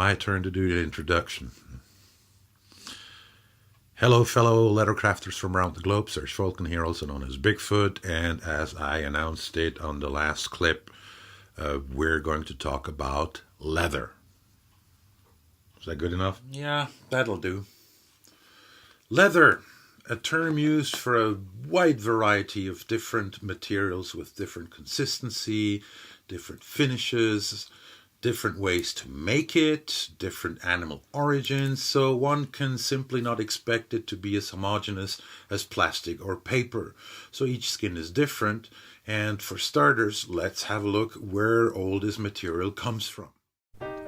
my turn to do the introduction. Hello, fellow leathercrafters from around the globe. Serge Falcon here, also known as Bigfoot. And as I announced it on the last clip, we're going to talk about leather. Is that good enough? Yeah, that'll do. Leather, a term used for a wide variety of different materials with different consistency, different finishes, different ways to make it, different animal origins, so one can simply not expect it to be as homogeneous as plastic or paper. So each skin is different, and for starters, let's have a look where all this material comes from.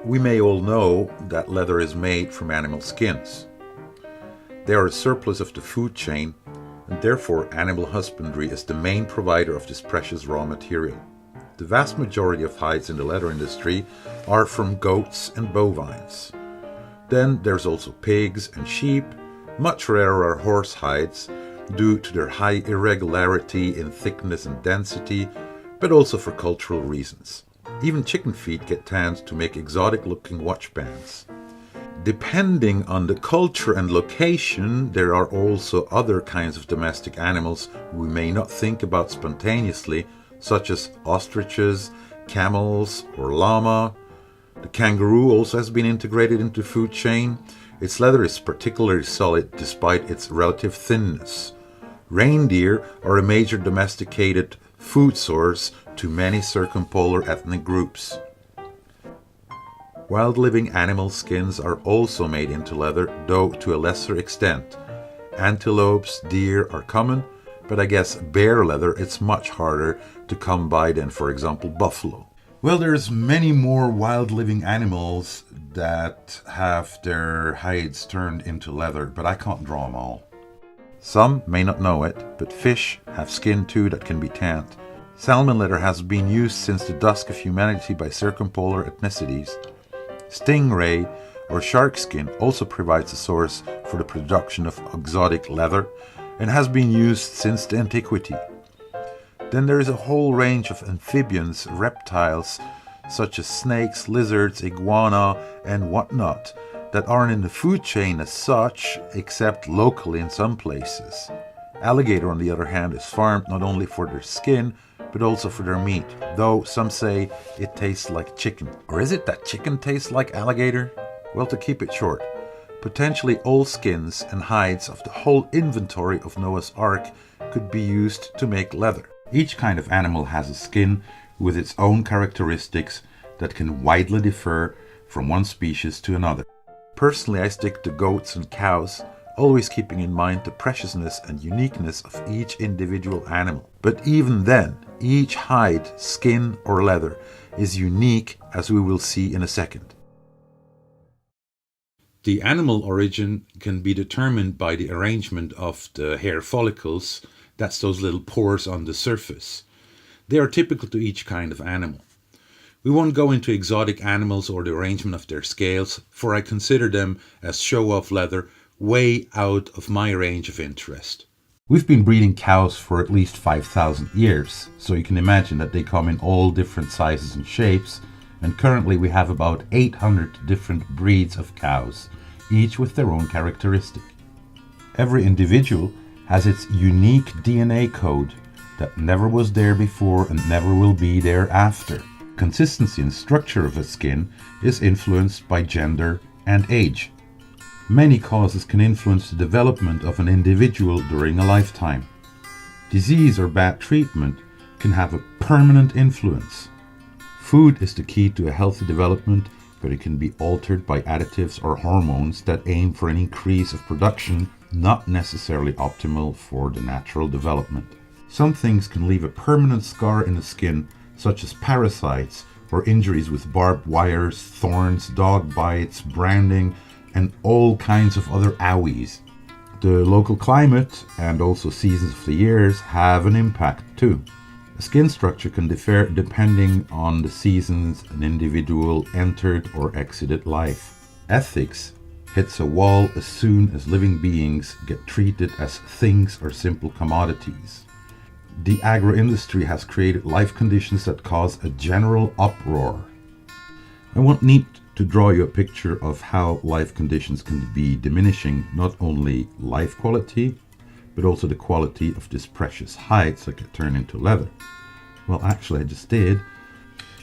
We may all know that leather is made from animal skins. They are a surplus of the food chain, and therefore animal husbandry is the main provider of this precious raw material. The vast majority of hides in the leather industry are from goats and bovines. Then there's also pigs and sheep. Much rarer are horse hides due to their high irregularity in thickness and density, but also for cultural reasons. Even chicken feet get tanned to make exotic-looking watch bands. Depending on the culture and location, there are also other kinds of domestic animals we may not think about spontaneously, such as ostriches, camels, or llama. The kangaroo also has been integrated into the food chain. Its leather is particularly solid despite its relative thinness. Reindeer are a major domesticated food source to many circumpolar ethnic groups. Wild living animal skins are also made into leather, though to a lesser extent. Antelopes, deer are common, but I guess bear leather it's much harder to come by than, for example, buffalo. Well, there's many more wild living animals that have their hides turned into leather, but I can't draw them all. Some may not know it, but fish have skin too that can be tanned. Salmon leather has been used since the dusk of humanity by circumpolar ethnicities. Stingray or shark skin also provides a source for the production of exotic leather and has been used since the antiquity. Then there is a whole range of amphibians, reptiles, such as snakes, lizards, iguana, and whatnot, that aren't in the food chain as such, except locally in some places. Alligator, on the other hand, is farmed not only for their skin, but also for their meat, though some say it tastes like chicken. Or is it that chicken tastes like alligator? Well, to keep it short, potentially all skins and hides of the whole inventory of Noah's Ark could be used to make leather. Each kind of animal has a skin with its own characteristics that can widely differ from one species to another. Personally, I stick to goats and cows, always keeping in mind the preciousness and uniqueness of each individual animal. But even then, each hide, skin or leather is unique, as we will see in a second. The animal origin can be determined by the arrangement of the hair follicles. That's those little pores on the surface. They are typical to each kind of animal. We won't go into exotic animals or the arrangement of their scales, for I consider them as show-off leather way out of my range of interest. We've been breeding cows for at least 5,000 years, so you can imagine that they come in all different sizes and shapes, and currently we have about 800 different breeds of cows, each with their own characteristic. Every individual has its unique DNA code that never was there before and never will be there after. Consistency and structure of a skin is influenced by gender and age. Many causes can influence the development of an individual during a lifetime. Disease or bad treatment can have a permanent influence. Food is the key to a healthy development, but it can be altered by additives or hormones that aim for an increase of production, not necessarily optimal for the natural development. Some things can leave a permanent scar in the skin, such as parasites or injuries with barbed wires, thorns, dog bites, branding, and all kinds of other owies. The local climate and also seasons of the years have an impact too. A skin structure can differ depending on the seasons an individual entered or exited life. Ethics hits a wall as soon as living beings get treated as things or simple commodities. The agro-industry has created life conditions that cause a general uproar. I won't need to draw you a picture of how life conditions can be diminishing not only life quality, but also the quality of this precious hide so it can turn into leather. Well, actually I just did.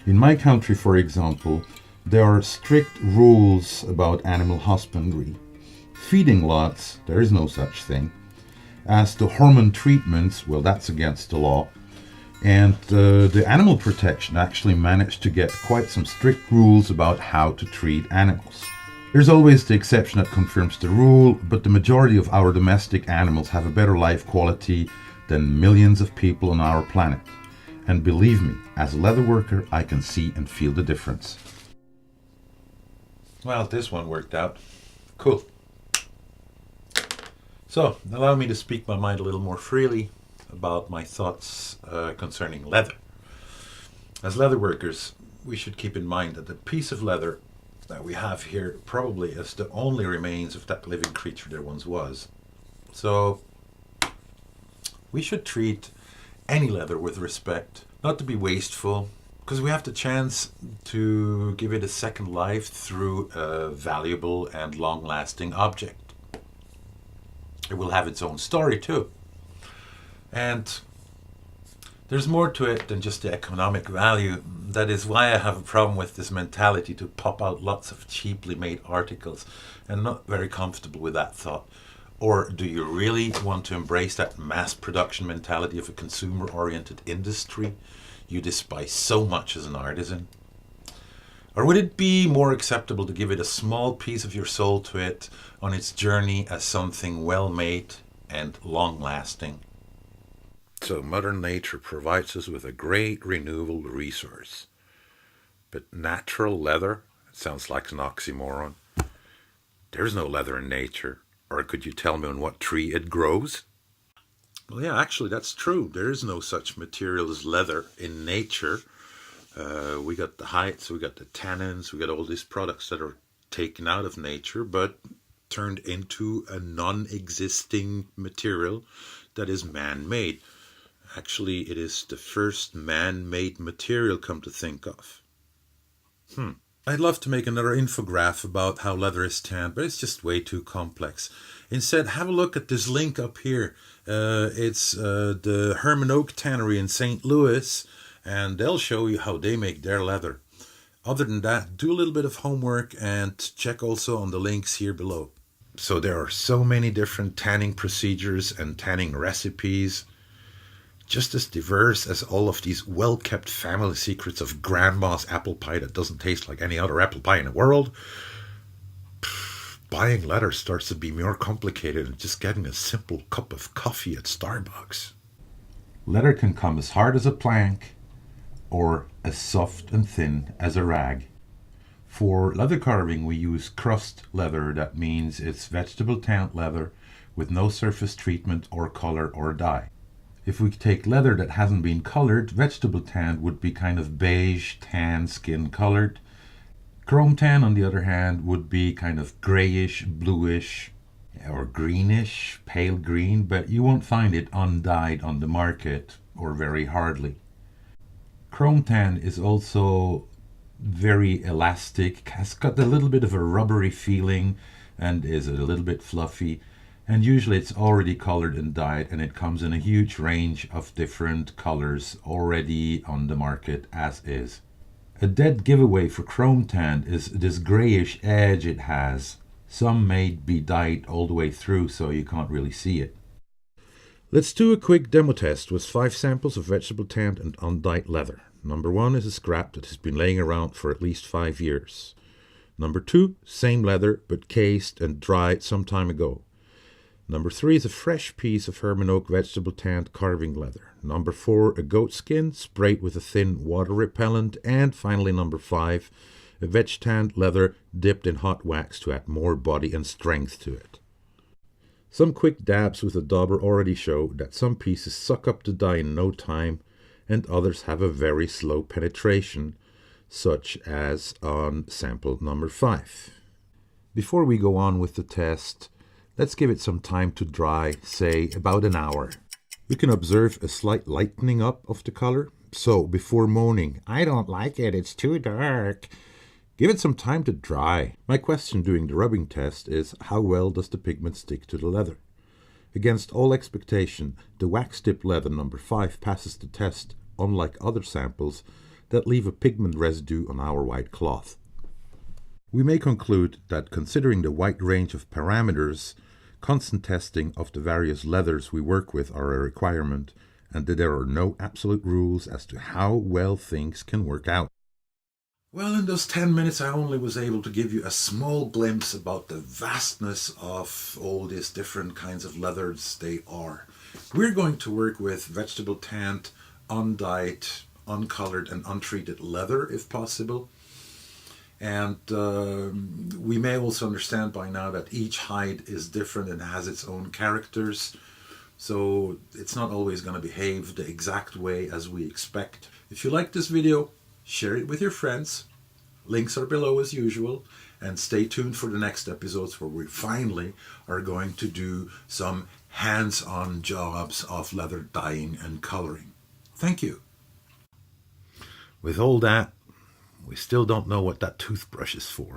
In my country, for example, there are strict rules about animal husbandry. Feeding lots, there is no such thing. As to hormone treatments, well, that's against the law. And the animal protection actually managed to get quite some strict rules about how to treat animals. There's always the exception that confirms the rule, but the majority of our domestic animals have a better life quality than millions of people on our planet. And believe me, as a leather worker, I can see and feel the difference. Well, this one worked out. Cool. So, allow me to speak my mind a little more freely about my thoughts concerning leather. As leather workers, we should keep in mind that the piece of leather that we have here probably is the only remains of that living creature there once was. So, we should treat any leather with respect, not to be wasteful, because we have the chance to give it a second life through a valuable and long-lasting object. It will have its own story too. And there's more to it than just the economic value. That is why I have a problem with this mentality to pop out lots of cheaply made articles. I'm not very comfortable with that thought. Or do you really want to embrace that mass production mentality of a consumer-oriented industry you despise so much as an artisan? Or would it be more acceptable to give it a small piece of your soul to it on its journey as something well-made and long-lasting? So Mother Nature provides us with a great renewable resource. But natural leather? It sounds like an oxymoron. There's no leather in nature. Or could you tell me on what tree it grows? Well, yeah, actually that's true. There is no such material as leather in nature. We got the hides, we got the tannins, we got all these products that are taken out of nature but turned into a non-existing material that is man-made. Actually, it is the first man-made material, come to think of. I'd love to make another infograph about how leather is tanned, but it's just way too complex. Instead, have a look at this link up here. It's the Herman Oak Tannery in St. Louis, and they'll show you how they make their leather. Other than that, do a little bit of homework and check also on the links here below. So there are so many different tanning procedures and tanning recipes, just as diverse as all of these well-kept family secrets of grandma's apple pie that doesn't taste like any other apple pie in the world. Buying leather starts to be more complicated than just getting a simple cup of coffee at Starbucks. Leather can come as hard as a plank or as soft and thin as a rag. For leather carving, we use crust leather. That means it's vegetable tanned leather with no surface treatment or color or dye. If we take leather that hasn't been colored, vegetable tan would be kind of beige, tan, skin colored. Chrome tan, on the other hand, would be kind of grayish, bluish, or greenish, pale green, but you won't find it undyed on the market, or very hardly. Chrome tan is also very elastic, has got a little bit of a rubbery feeling, and is a little bit fluffy. And usually it's already colored and dyed, and it comes in a huge range of different colors already on the market as is. A dead giveaway for chrome tan is this grayish edge it has. Some may be dyed all the way through, so you can't really see it. Let's do a quick demo test with 5 samples of vegetable tanned and undyed leather. Number 1 is a scrap that has been laying around for at least 5 years. Number 2, same leather but cased and dried some time ago. Number 3 is a fresh piece of Herman Oak vegetable tanned carving leather. Number 4, a goat skin sprayed with a thin water repellent. And finally, number 5, a veg tanned leather dipped in hot wax to add more body and strength to it. Some quick dabs with a dauber already show that some pieces suck up the dye in no time and others have a very slow penetration, such as on sample number 5. Before we go on with the test, let's give it some time to dry, say about an hour. We can observe a slight lightening up of the color. So before moaning, "I don't like it, it's too dark," Give it some time to dry. My question during the rubbing test is, how well does the pigment stick to the leather? Against all expectation, the wax tip leather number 5 passes the test, unlike other samples that leave a pigment residue on our white cloth. We may conclude that, considering the wide range of parameters, constant testing of the various leathers we work with are a requirement, and that there are no absolute rules as to how well things can work out. Well, in those 10 minutes, I only was able to give you a small glimpse about the vastness of all these different kinds of leathers they are. We're going to work with vegetable tanned, undyed, uncolored, and untreated leather, if possible. And we may also understand by now that each hide is different and has its own characters. So it's not always going to behave the exact way as we expect. If you like this video, share it with your friends. Links are below as usual. And stay tuned for the next episodes where we finally are going to do some hands-on jobs of leather dyeing and coloring. Thank you. With all that, we still don't know what that toothbrush is for.